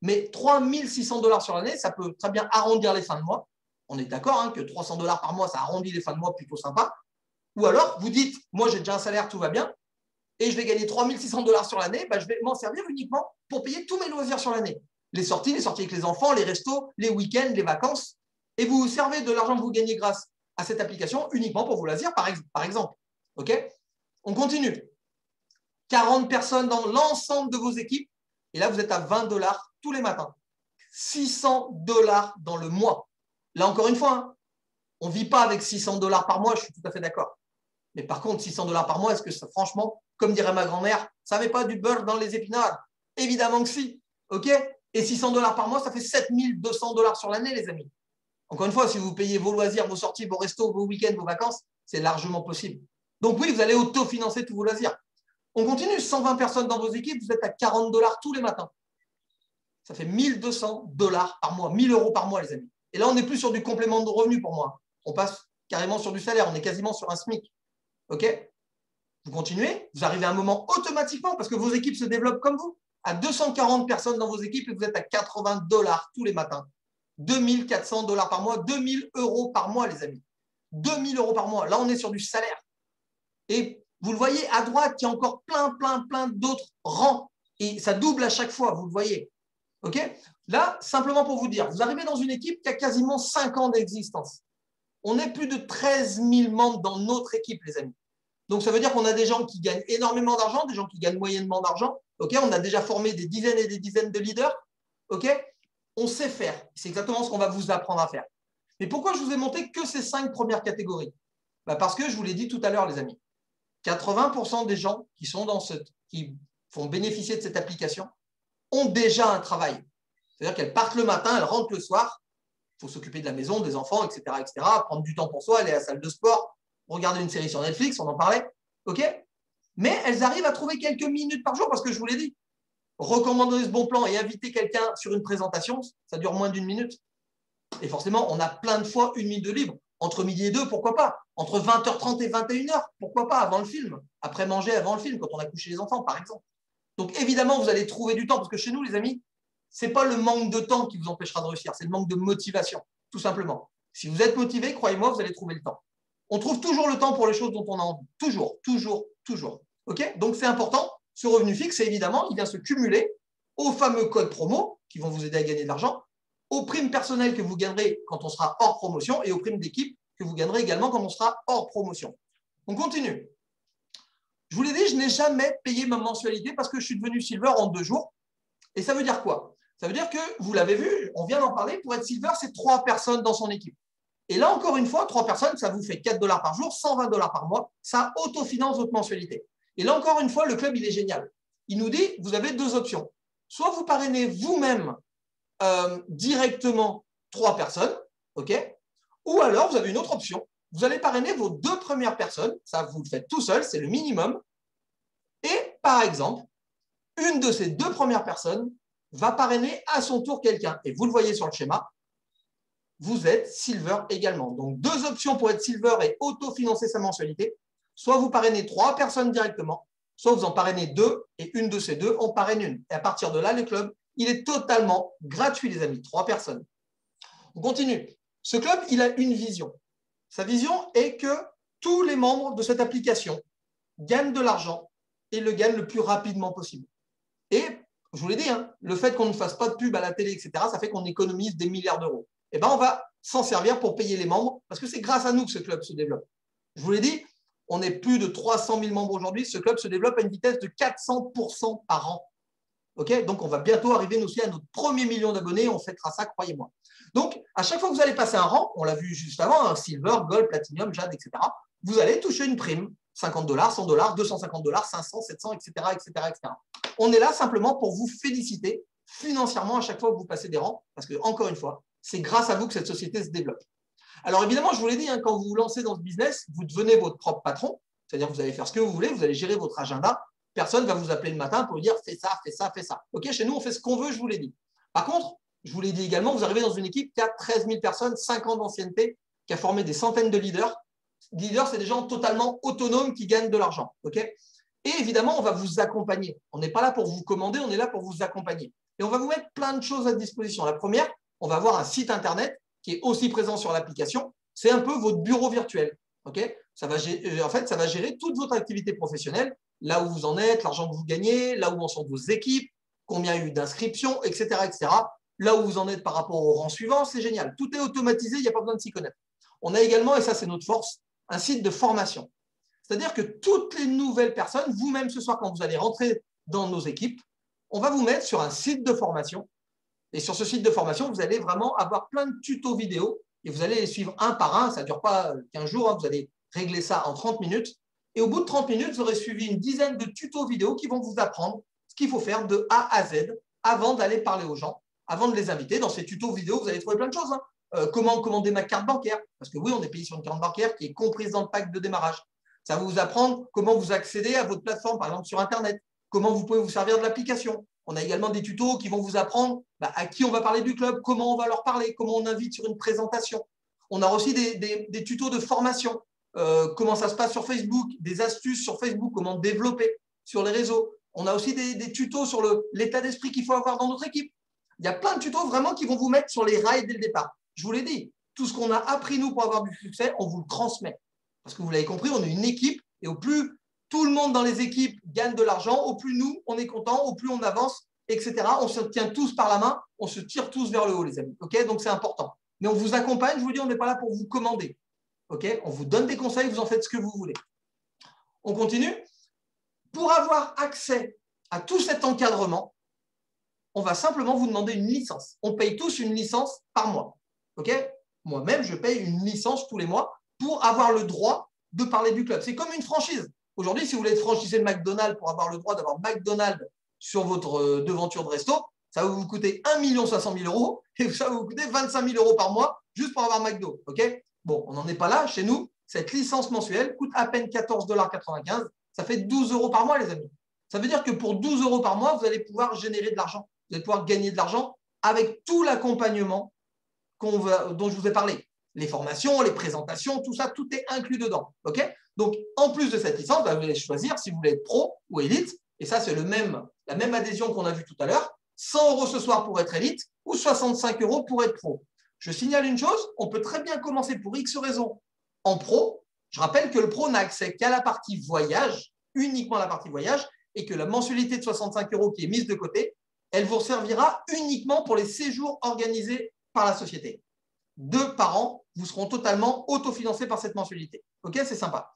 Mais 3600 $ sur l'année, ça peut très bien arrondir les fins de mois. On est d'accord hein, que 300 $ par mois, ça arrondit les fins de mois plutôt sympa. Ou alors, vous dites, moi j'ai déjà un salaire, tout va bien, et je vais gagner 3600 $ sur l'année, bah, je vais m'en servir uniquement pour payer tous mes loisirs sur l'année. Les sorties avec les enfants, les restos, les week-ends, les vacances. Et vous vous servez de l'argent que vous gagnez grâce à cette application uniquement pour vos loisirs, par exemple. Okay, on continue. 40 personnes dans l'ensemble de vos équipes, et là, vous êtes à 20 $ tous les matins. 600 $ dans le mois. Là, encore une fois, hein, on ne vit pas avec 600 $ par mois, je suis tout à fait d'accord. Mais par contre, 600 $ par mois, est-ce que ça, franchement, comme dirait ma grand-mère, ça ne met pas du beurre dans les épinards? Évidemment que si. OK? Et 600 $ par mois, ça fait 7200 $ sur l'année, les amis. Encore une fois, si vous payez vos loisirs, vos sorties, vos restos, vos week-ends, vos vacances, c'est largement possible. Donc oui, vous allez autofinancer tous vos loisirs. On continue, 120 personnes dans vos équipes, vous êtes à 40 $ tous les matins. Ça fait 1200 $ par mois, 1000 € par mois, les amis. Et là, on n'est plus sur du complément de revenu pour moi. On passe carrément sur du salaire, on est quasiment sur un SMIC. OK? Vous continuez, vous arrivez à un moment automatiquement, parce que vos équipes se développent comme vous, à 240 personnes dans vos équipes et vous êtes à 80 $ tous les matins. 2400 $ par mois, 2000 € par mois, les amis. 2000 € par mois. Là, on est sur du salaire. Et vous le voyez à droite, il y a encore plein d'autres rangs. Et ça double à chaque fois, vous le voyez. OK? Là, simplement pour vous dire, vous arrivez dans une équipe qui a quasiment 5 ans d'existence. On est plus de 13 000 membres dans notre équipe, les amis. Donc, ça veut dire qu'on a des gens qui gagnent énormément d'argent, des gens qui gagnent moyennement d'argent. Okay, on a déjà formé des dizaines et des dizaines de leaders. Okay, on sait faire. C'est exactement ce qu'on va vous apprendre à faire. Mais pourquoi je vous ai montré que ces 5 premières catégories? Parce que je vous l'ai dit tout à l'heure, les amis. 80% des gens qui font bénéficier de cette application ont déjà un travail. C'est-à-dire qu'elles partent le matin, elles rentrent le soir. Il faut s'occuper de la maison, des enfants, etc., etc. Prendre du temps pour soi, aller à la salle de sport, regarder une série sur Netflix, on en parlait. OK? Mais elles arrivent à trouver quelques minutes par jour parce que je vous l'ai dit. Recommander ce bon plan et inviter quelqu'un sur une présentation, ça dure moins d'1 minute. Et forcément, on a plein de fois 1 minute de libre. Entre midi et 2, pourquoi pas? Entre 20h30 et 21h, pourquoi pas? Avant le film. Après manger, avant le film, quand on a couché les enfants, par exemple. Donc, évidemment, vous allez trouver du temps parce que chez nous, les amis, ce n'est pas le manque de temps qui vous empêchera de réussir, c'est le manque de motivation, tout simplement. Si vous êtes motivé, croyez-moi, vous allez trouver le temps. On trouve toujours le temps pour les choses dont on a envie. Toujours, toujours, toujours. Okay, donc, c'est important. Ce revenu fixe, évidemment, il vient se cumuler aux fameux codes promo qui vont vous aider à gagner de l'argent, aux primes personnelles que vous gagnerez quand on sera hors promotion et aux primes d'équipe que vous gagnerez également quand on sera hors promotion. On continue. Je vous l'ai dit, je n'ai jamais payé ma mensualité parce que je suis devenu silver en 2 jours. Et ça veut dire quoi? Ça veut dire que, vous l'avez vu, on vient d'en parler, pour être silver, c'est 3 personnes dans son équipe. Et là, encore une fois, 3 personnes, ça vous fait 4 $ par jour, 120 $ par mois. Ça autofinance votre mensualité. Et là, encore une fois, le club, il est génial. Il nous dit, vous avez 2 options. Soit vous parrainez vous-même directement 3 personnes, OK? Ou alors, vous avez une autre option. Vous allez parrainer vos 2 premières personnes. Ça, vous le faites tout seul, c'est le minimum. Et par exemple, une de ces 2 premières personnes va parrainer à son tour quelqu'un. Et vous le voyez sur le schéma, vous êtes silver également. Donc, 2 options pour être silver et autofinancer sa mensualité. Soit vous parrainez 3 personnes directement, soit vous en parrainez 2 et une de ces 2 en parraine une. Et à partir de là, le club, il est totalement gratuit, les amis. 3 personnes. On continue. Ce club, il a une vision. Sa vision est que tous les membres de cette application gagnent de l'argent et le gagnent le plus rapidement possible. Et je vous l'ai dit, hein, le fait qu'on ne fasse pas de pub à la télé, etc., ça fait qu'on économise des milliards d'euros. Et bien, on va s'en servir pour payer les membres parce que c'est grâce à nous que ce club se développe. Je vous l'ai dit, on est plus de 300 000 membres aujourd'hui. Ce club se développe à une vitesse de 400% par an. Okay, donc, on va bientôt arriver nous aussi à notre premier million d'abonnés. On fêtera ça, croyez-moi. Donc, à chaque fois que vous allez passer un rang, on l'a vu juste avant, hein, silver, gold, platinum, jade, etc., vous allez toucher une prime. 50 $, 100 $, 250 $, 500, 700, etc., etc., etc. On est là simplement pour vous féliciter financièrement à chaque fois que vous passez des rangs, parce que, encore une fois, c'est grâce à vous que cette société se développe. Alors, évidemment, je vous l'ai dit, hein, quand vous vous lancez dans ce business, vous devenez votre propre patron, c'est-à-dire que vous allez faire ce que vous voulez, vous allez gérer votre agenda. Personne ne va vous appeler le matin pour vous dire fais ça, fais ça, fais ça. OK, chez nous, on fait ce qu'on veut, je vous l'ai dit. Par contre, je vous l'ai dit également, vous arrivez dans une équipe qui a 13 000 personnes, 5 ans d'ancienneté, qui a formé des centaines de leaders. Leaders, c'est des gens totalement autonomes qui gagnent de l'argent. Okay, et évidemment, on va vous accompagner. On n'est pas là pour vous commander, on est là pour vous accompagner. Et on va vous mettre plein de choses à disposition. La première, on va avoir un site internet qui est aussi présent sur l'application. C'est un peu votre bureau virtuel. Okay, ça va gérer toute votre activité professionnelle, là où vous en êtes, l'argent que vous gagnez, là où en sont vos équipes, combien il y a eu d'inscriptions, etc., etc. Là où vous en êtes par rapport au rang suivant, c'est génial. Tout est automatisé, il n'y a pas besoin de s'y connaître. On a également, et ça c'est notre force, un site de formation. C'est-à-dire que toutes les nouvelles personnes, vous-même ce soir quand vous allez rentrer dans nos équipes, on va vous mettre sur un site de formation. Et sur ce site de formation, vous allez vraiment avoir plein de tutos vidéo et vous allez les suivre un par un. Ça ne dure pas 15 jours, hein, vous allez régler ça en 30 minutes. Et au bout de 30 minutes, vous aurez suivi une dizaine de tutos vidéo qui vont vous apprendre ce qu'il faut faire de A à Z avant d'aller parler aux gens, avant de les inviter. Dans ces tutos vidéo, vous allez trouver plein de choses. Hein. Comment commander ma carte bancaire? Parce que oui, on est payé sur une carte bancaire qui est comprise dans le pack de démarrage. Ça va vous apprendre comment vous accédez à votre plateforme, par exemple sur Internet, comment vous pouvez vous servir de l'application. On a également des tutos qui vont vous apprendre à qui on va parler du club, comment on va leur parler, comment on invite sur une présentation. On a aussi des tutos de formation, comment ça se passe sur Facebook, des astuces sur Facebook, comment développer sur les réseaux. On a aussi des tutos sur l'état d'esprit qu'il faut avoir dans notre équipe. Il y a plein de tutos vraiment qui vont vous mettre sur les rails dès le départ. Je vous l'ai dit, tout ce qu'on a appris nous pour avoir du succès, on vous le transmet. Parce que vous l'avez compris, on est une équipe et au plus tout le monde dans les équipes gagne de l'argent, au plus nous, on est content, au plus on avance etc. On se tient tous par la main, on se tire tous vers le haut, les amis. Okay, donc, c'est important. Mais on vous accompagne, je vous dis, on n'est pas là pour vous commander. Okay, on vous donne des conseils, vous en faites ce que vous voulez. On continue. Pour avoir accès à tout cet encadrement, on va simplement vous demander une licence. On paye tous une licence par mois. Okay, moi-même, je paye une licence tous les mois pour avoir le droit de parler du club. C'est comme une franchise. Aujourd'hui, si vous voulez être franchisé de McDonald's pour avoir le droit d'avoir McDonald's sur votre devanture de resto, ça va vous coûter 1 500 000 € et ça va vous coûter 25 000 € par mois juste pour avoir McDo. Okay, bon, on n'en est pas là. Chez nous, cette licence mensuelle coûte à peine 14,95 $. Ça fait 12 € par mois, les amis. Ça veut dire que pour 12 € par mois, vous allez pouvoir générer de l'argent. Vous allez pouvoir gagner de l'argent avec tout l'accompagnement dont je vous ai parlé. Les formations, les présentations, tout ça, tout est inclus dedans. Okay, donc, en plus de cette licence, vous allez choisir si vous voulez être pro ou élite. Et ça, c'est la même adhésion qu'on a vue tout à l'heure. 100 € ce soir pour être élite ou 65 € pour être pro. Je signale une chose, on peut très bien commencer pour X raisons en pro. Je rappelle que le pro n'a accès qu'à la partie voyage, uniquement la partie voyage, et que la mensualité de 65 € qui est mise de côté, elle vous servira uniquement pour les séjours organisés par la société. 2 par an, vous seront totalement autofinancés par cette mensualité. Ok, c'est sympa.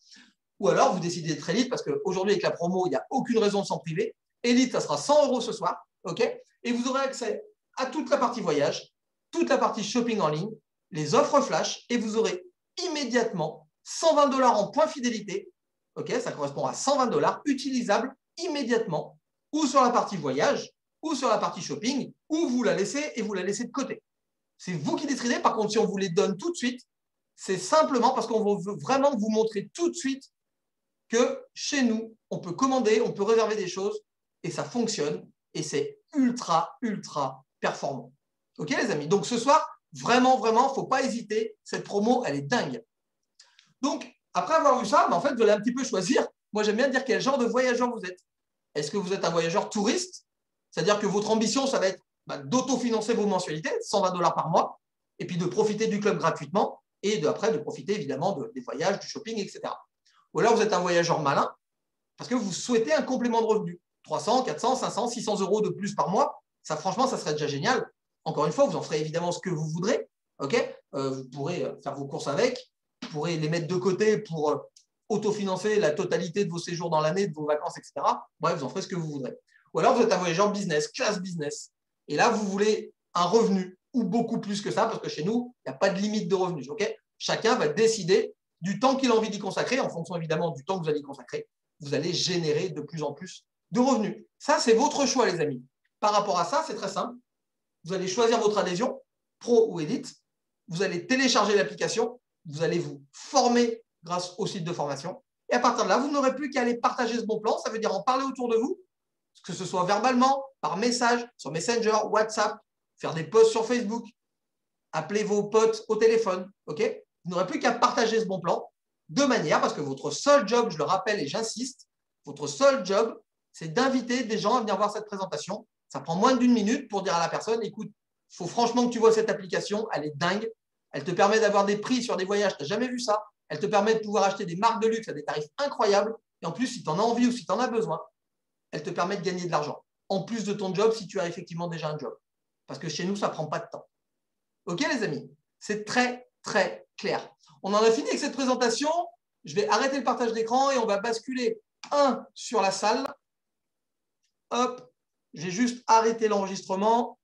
Ou alors, vous décidez d'être élite, parce qu'aujourd'hui, avec la promo, il n'y a aucune raison de s'en priver. Élite, ça sera 100 € ce soir. Ok, et vous aurez accès à toute la partie voyage, toute la partie shopping en ligne, les offres flash, et vous aurez immédiatement 120 $ en points fidélité. Ok, ça correspond à 120 $ utilisables immédiatement, ou sur la partie voyage, ou sur la partie shopping, ou vous la laissez et vous la laissez de côté. C'est vous qui décidez. Par contre, si on vous les donne tout de suite, c'est simplement parce qu'on veut vraiment vous montrer tout de suite que chez nous, on peut commander, on peut réserver des choses et ça fonctionne et c'est ultra, ultra performant. Ok, les amis? Donc, ce soir, vraiment, vraiment, il ne faut pas hésiter. Cette promo, elle est dingue. Donc, après avoir vu ça, en fait, vous allez un petit peu choisir. Moi, j'aime bien dire quel genre de voyageur vous êtes. Est-ce que vous êtes un voyageur touriste? C'est-à-dire que votre ambition, ça va être d'autofinancer vos mensualités, 120 $ par mois, et puis de profiter du club gratuitement, et après de profiter évidemment des voyages, du shopping, etc. Ou alors vous êtes un voyageur malin, parce que vous souhaitez un complément de revenu. 300, 400, 500, 600 € de plus par mois, ça franchement, ça serait déjà génial. Encore une fois, vous en ferez évidemment ce que vous voudrez. Okay, vous pourrez faire vos courses avec, vous pourrez les mettre de côté pour autofinancer la totalité de vos séjours dans l'année, de vos vacances, etc. Bref, vous en ferez ce que vous voudrez. Ou alors vous êtes un voyageur business, classe business. Et là, vous voulez un revenu ou beaucoup plus que ça, parce que chez nous, il n'y a pas de limite de revenus. Okay, chacun va décider du temps qu'il a envie d'y consacrer, en fonction évidemment du temps que vous allez y consacrer. Vous allez générer de plus en plus de revenus. Ça, c'est votre choix, les amis. Par rapport à ça, c'est très simple. Vous allez choisir votre adhésion, pro ou élite. Vous allez télécharger l'application. Vous allez vous former grâce au site de formation. Et à partir de là, vous n'aurez plus qu'à aller partager ce bon plan. Ça veut dire en parler autour de vous, que ce soit verbalement, par message, sur Messenger, WhatsApp, faire des posts sur Facebook, appeler vos potes au téléphone. Okay, vous n'aurez plus qu'à partager ce bon plan de manière, parce que votre seul job, je le rappelle et j'insiste, votre seul job, c'est d'inviter des gens à venir voir cette présentation. Ça prend moins d'1 minute pour dire à la personne, écoute, il faut franchement que tu vois cette application, elle est dingue. Elle te permet d'avoir des prix sur des voyages, tu n'as jamais vu ça. Elle te permet de pouvoir acheter des marques de luxe à des tarifs incroyables. Et en plus, si tu en as envie ou si tu en as besoin, elle te permet de gagner de l'argent. En plus de ton job, si tu as effectivement déjà un job. Parce que chez nous, ça ne prend pas de temps. Ok, les amis? C'est très, très clair. On en a fini avec cette présentation. Je vais arrêter le partage d'écran et on va basculer sur la salle. Hop, j'ai juste arrêté l'enregistrement.